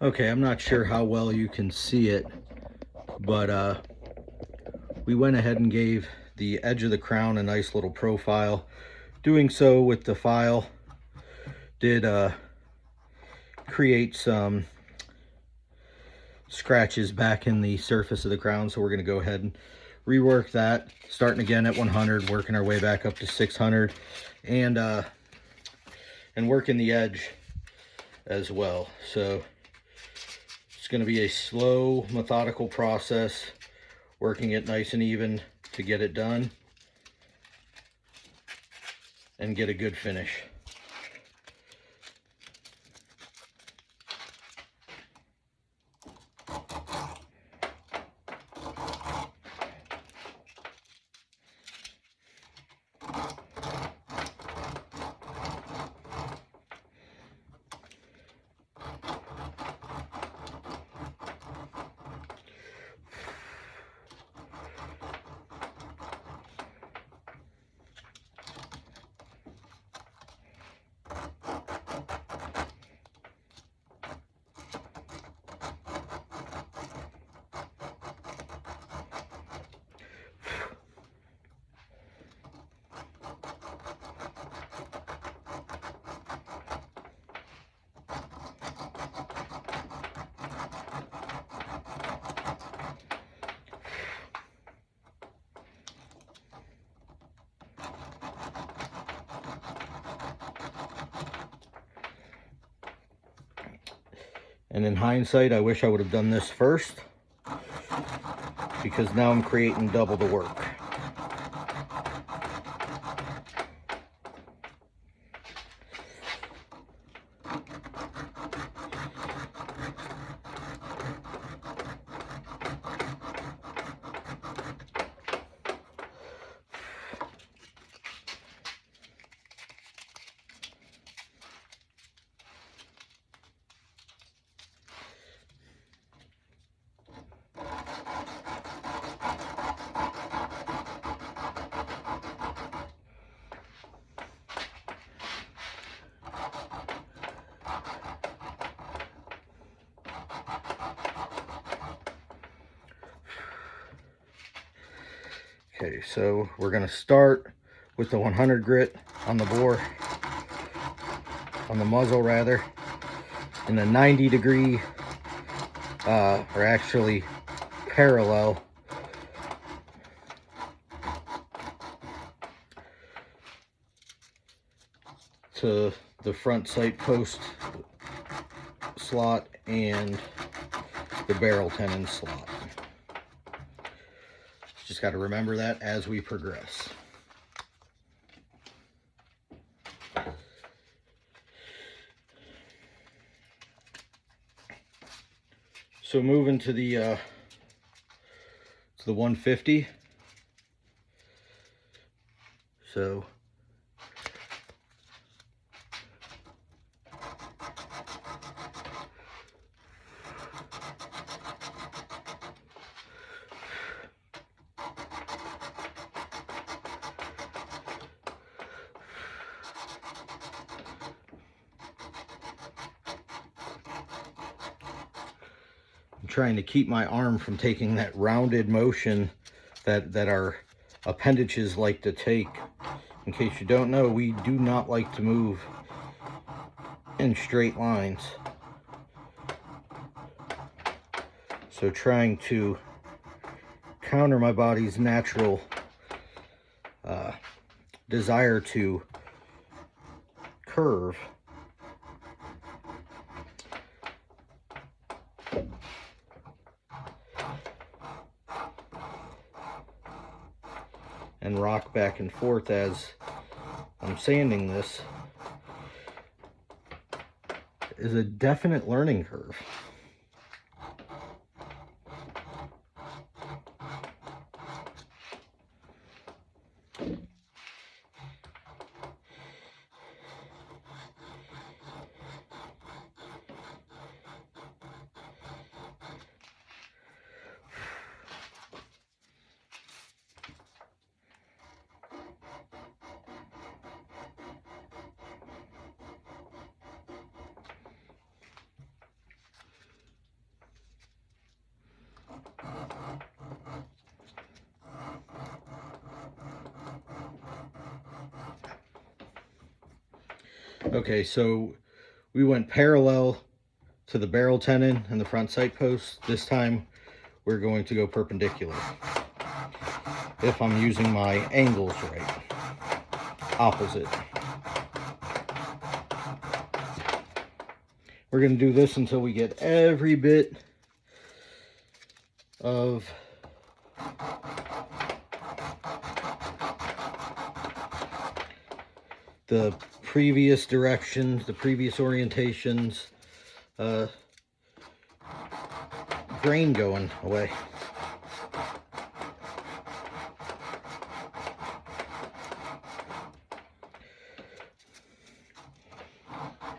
Okay, I'm not sure how well you can see it, but we went ahead and gave the edge of the crown a nice little profile. Doing so with the file did create some scratches back in the surface of the crown, so we're going to go ahead and rework that, starting again at 100, working our way back up to 600, and working the edge as well. So it's going to be a slow, methodical process, working it nice and even to get it done and get a good finish. And in hindsight, I wish I would have done this first, because now I'm creating double the work. Okay, so we're going to start with the 100 grit on the bore, on the muzzle rather, in a 90-degree, or actually parallel to the front sight post slot and the barrel tenon slot. Just got to remember that as we progress. So moving to the 150. So I'm trying to keep my arm from taking that rounded motion that our appendages like to take. In case you don't know, we do not like to move in straight lines. So trying to counter my body's natural desire to curve, and rock back and forth as I'm sanding this is a definite learning curve. Okay, so we went parallel to the barrel tenon and the front sight post. This time we're going to go perpendicular, if I'm using my angles right. Opposite. We're going to do this until we get every bit of the previous directions, the previous orientations, grain going away.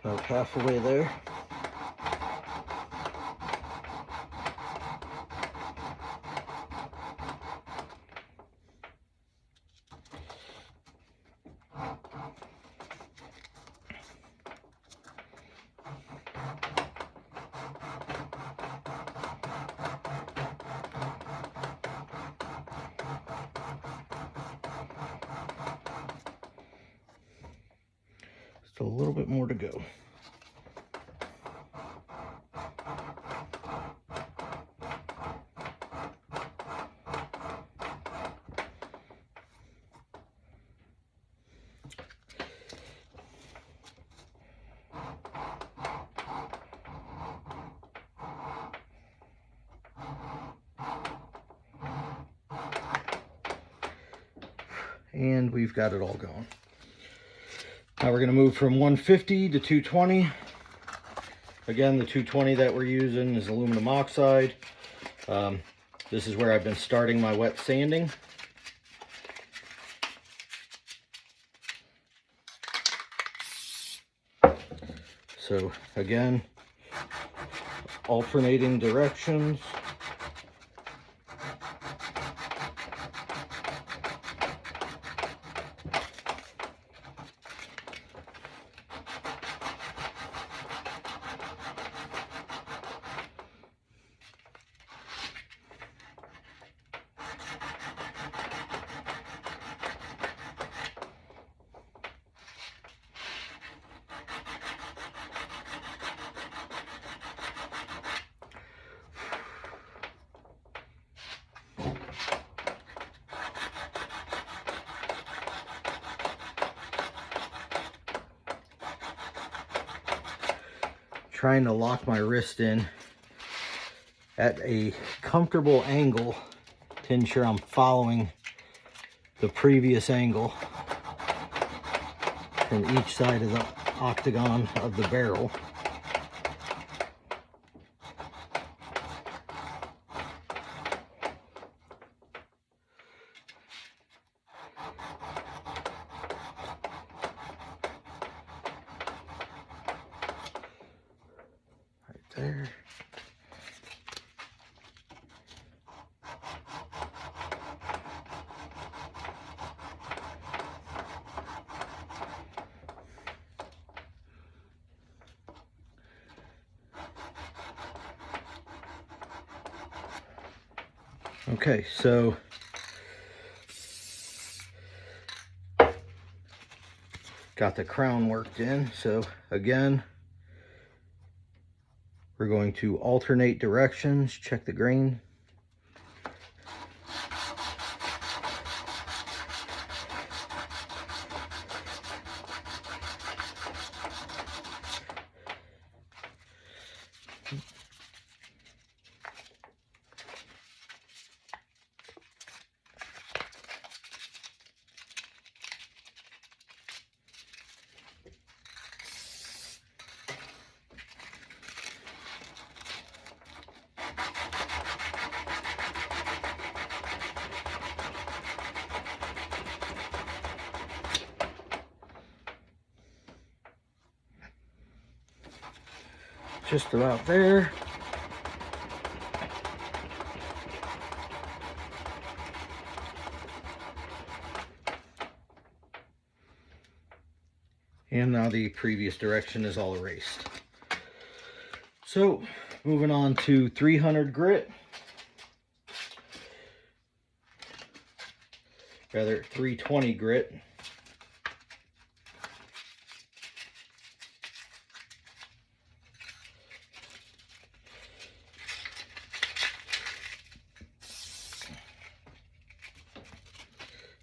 About halfway there. Still a little bit more to go. And we've got it all going. Now we're going to move from 150 to 220. Again, the 220 that we're using is aluminum oxide. This is where I've been starting my wet sanding. So again, alternating directions. Trying to lock my wrist in at a comfortable angle to ensure I'm following the previous angle from each side of the octagon of the barrel. There. Okay, so got the crown worked in. So again, we're going to alternate directions, check the grain. Just about there. And now the previous direction is all erased. So moving on to 300 grit. Rather 320 grit.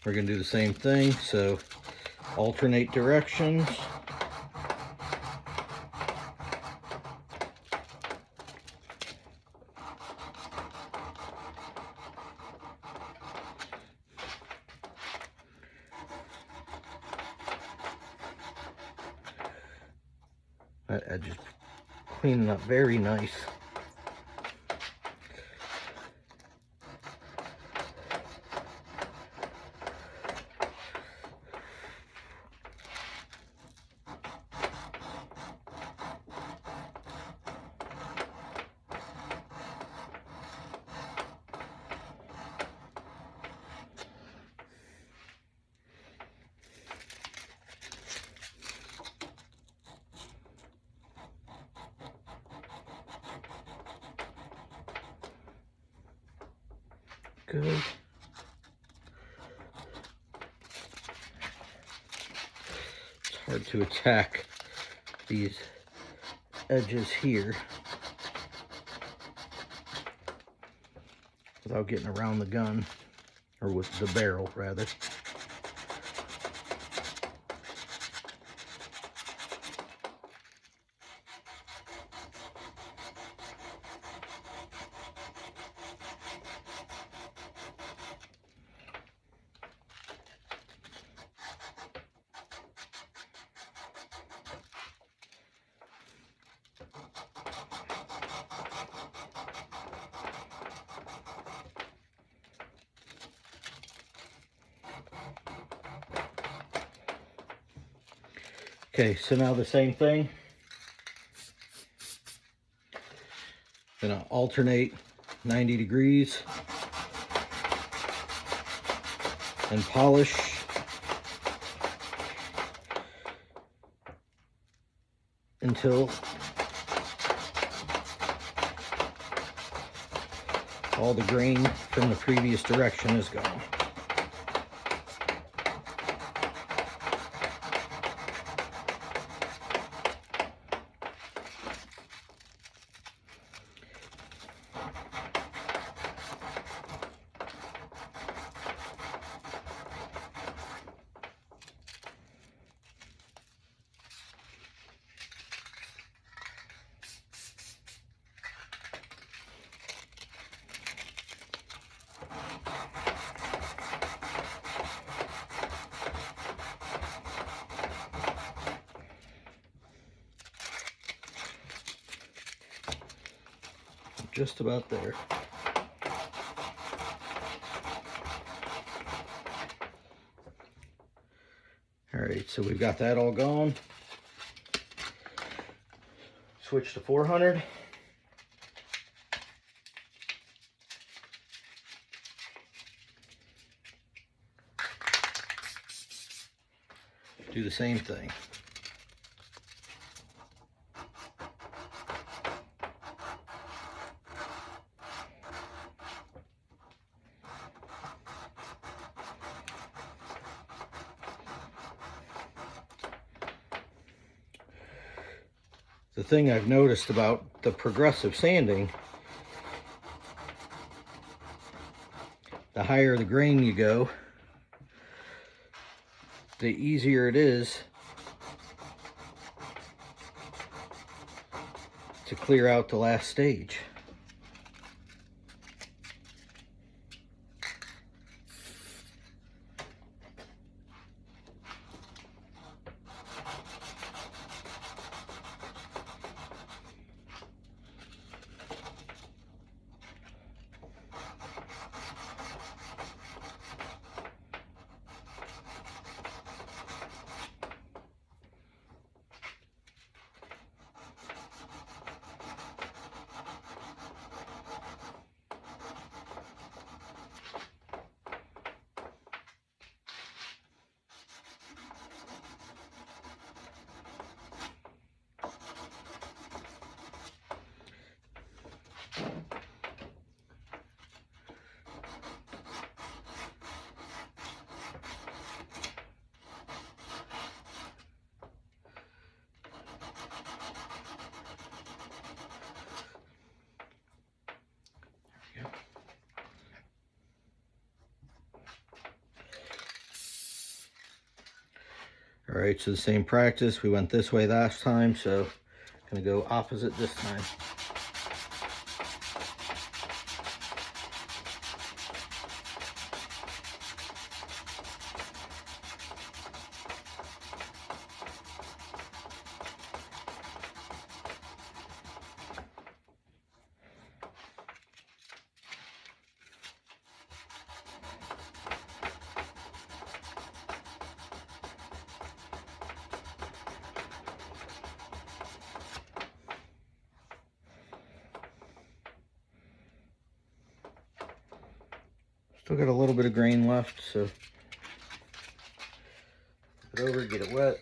We're going to do the same thing, so alternate directions. That edge is cleaning up very nice. Good. It's hard to attack these edges here without getting around the gun, or with the barrel rather. Okay, so now the same thing. Gonna alternate 90 degrees and polish until all the grain from the previous direction is gone. Just about there. All right, so we've got that all gone. Switch to 400. Do the same thing. The thing I've noticed about the progressive sanding, the higher the grain you go, the easier it is to clear out the last stage. All right, so the same practice. We went this way last time, so gonna go opposite this time. Still got a little bit of grain left, so put it over, get it wet.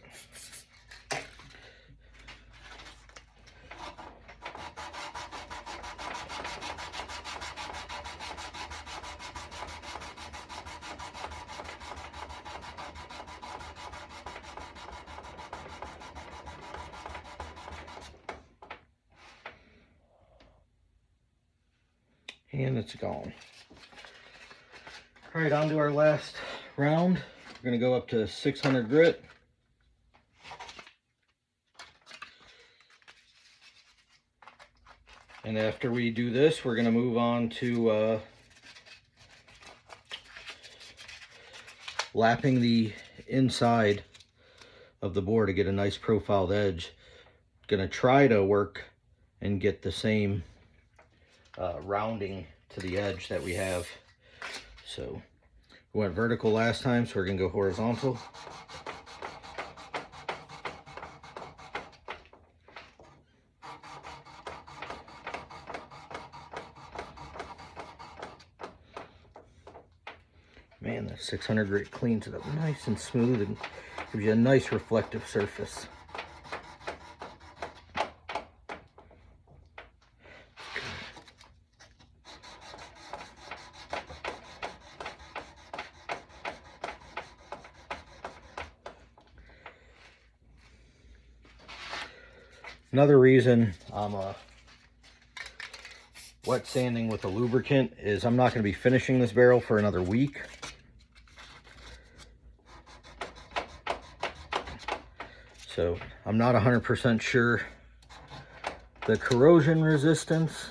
And it's gone. All right, on to our last round. We're gonna go up to 600 grit. And after we do this, we're gonna move on to lapping the inside of the board to get a nice profiled edge. Gonna try to work and get the same rounding to the edge that we have. So we went vertical last time, so we're gonna go horizontal. Man, that 600 grit cleans it up nice and smooth and gives you a nice reflective surface. Another reason I'm wet sanding with a lubricant is I'm not going to be finishing this barrel for another week. So I'm not 100% sure the corrosion resistance.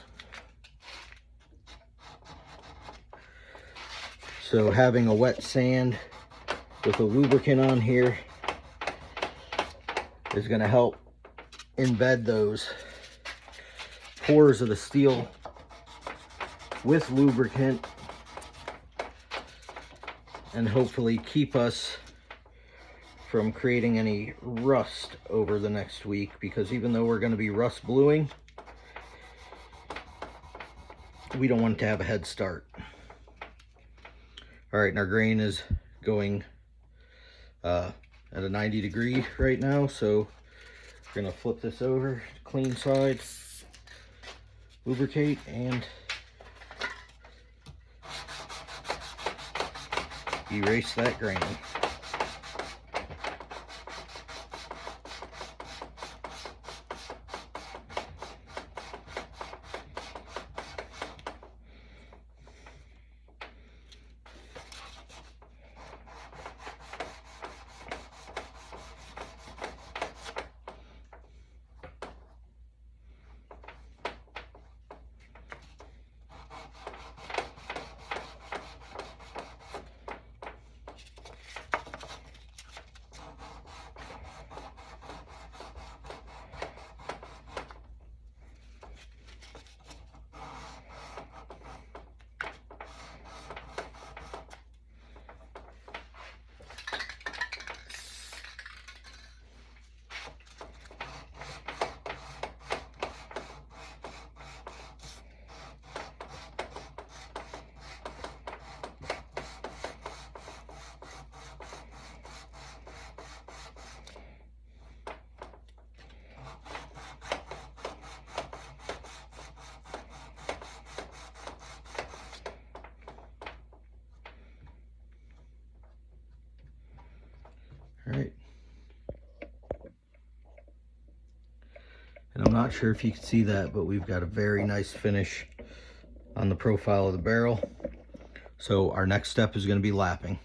So having a wet sand with a lubricant on here is going to help embed those pores of the steel with lubricant and hopefully keep us from creating any rust over the next week, because even though we're going to be rust bluing, we don't want to have a head start. All right, and our grain is going at a 90 degree right now, so we're going to flip this over, clean side, lubricate, and erase that grain. All right. And I'm not sure if you can see that, but we've got a very nice finish on the profile of the barrel. So our next step is going to be lapping.